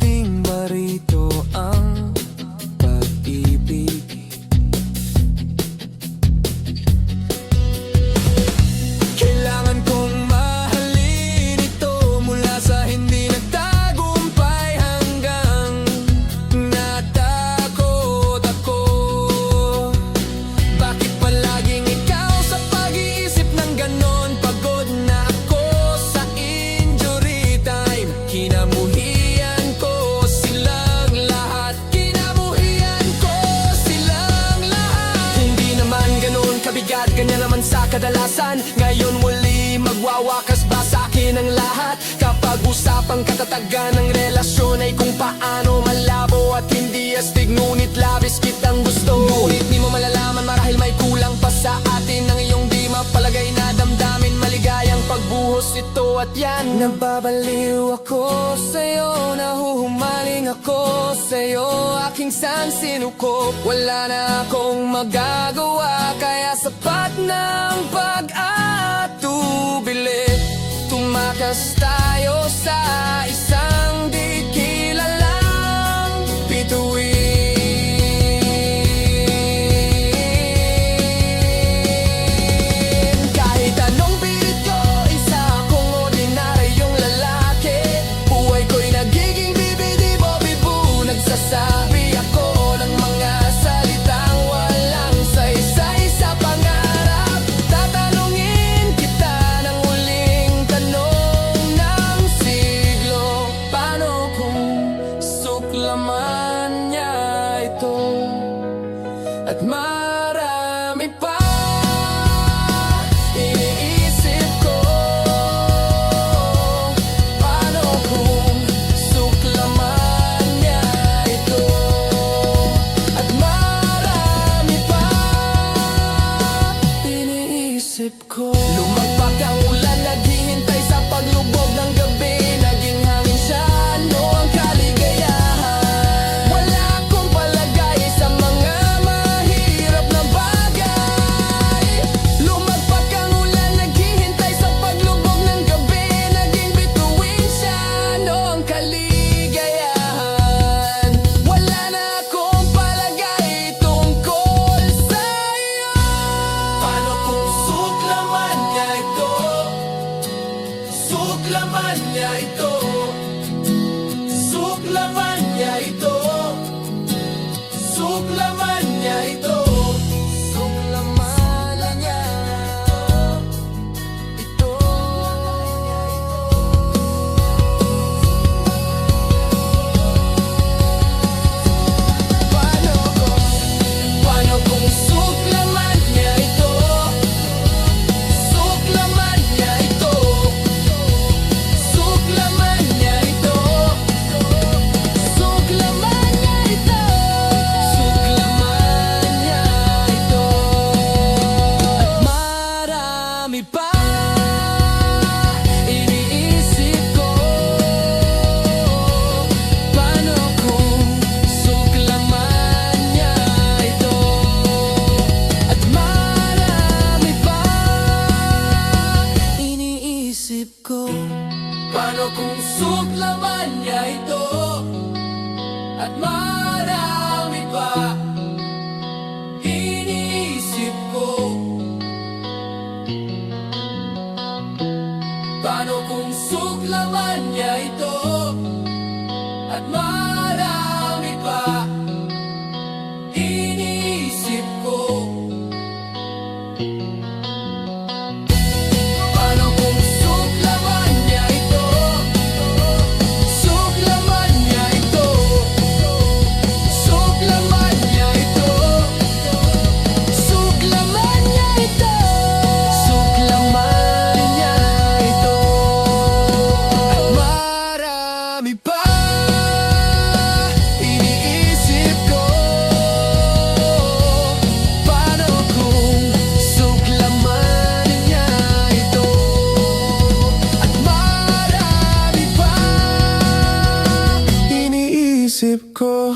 Pagdating ba rito ang pag-ibig? Kailangan kong mahalin ito mula sa hindi nagtagumpay hanggang natakot ako. Bakit palaging ikaw sa pag-iisip ng ganon? Pagod na ako sa injury time. Kinamuhian ko silang lahat. Kinamuhian ko silang lahat. Hindi naman ganon kabigat, ganyan naman sa kadalasan. Ngayon muli magwawakas ba sa akin ang lahat? Kapag usapang katatagan ng relasyon ay kung paano malabo at hindi astig, ngunit labis kitang gusto. Ngunit di mo malalaman marahil may kulang pa sa atin ang iyong di mapalagay na damdamin. Maligayang pagbuhos ito at yan. Nababaliw ako sa'yo, nahuhumaling ako sa'yo. Aking sansinuko, wala na akong magagawa. Kaya sapat ng pag-atubili. Tumakas tayo sa isang di kilalang bituin. Kahit anong pilit ko, isa akong ordinaryong lalaki. Buhay ko'y nagiging bibidi-bobibu. Nagsasabi ako ng mga salitang walang saysay sa pangarap. Tatanungin kita ng huling tanong ng siglo. Paano kung suklaman niya ito at marami pa? Iniisip ko, paano kung suklaman niya ito at marami pa? Iniisip ko. Lumagpak ang ulan, naghihintay sa paglubog ng gabi. Naging hangin siya, ano ang kaligayahan? Wala akong palagay sa mga mahirap na bagay. Lumagpak ang ulan, naghihintay sa paglubog ng gabi. Naging bituin siya, ano ang kaligayahan? Wala na akong palagay tungkol sa'yo. Paano kung suklaman niya ito? Suklaman niya ito. Suklaman niya ito. Suklaman niya ito. Suklaman niya ito. Paano kung suklaman niya ito? Suklaman niya ito. Suklaman niya ito. Suklaman niya ito. Suklaman niya ito. At marami pa. Iniisip ko, paano kung suklaman niya ito at marami pa. Iniisip ko, paano kung suklaman niya ito at marami pa. Iniisip ko, paano kung suklaman niya ito at marami pa. Iniisip ko, paano kung suklaman niya ito? Suklaman niya ito. Suklaman niya ito. Suklaman niya ito. Suklaman niya ito at marami pa. Iniisip ko, paano kung suklaman niya ito at marami pa. Iniisip ko.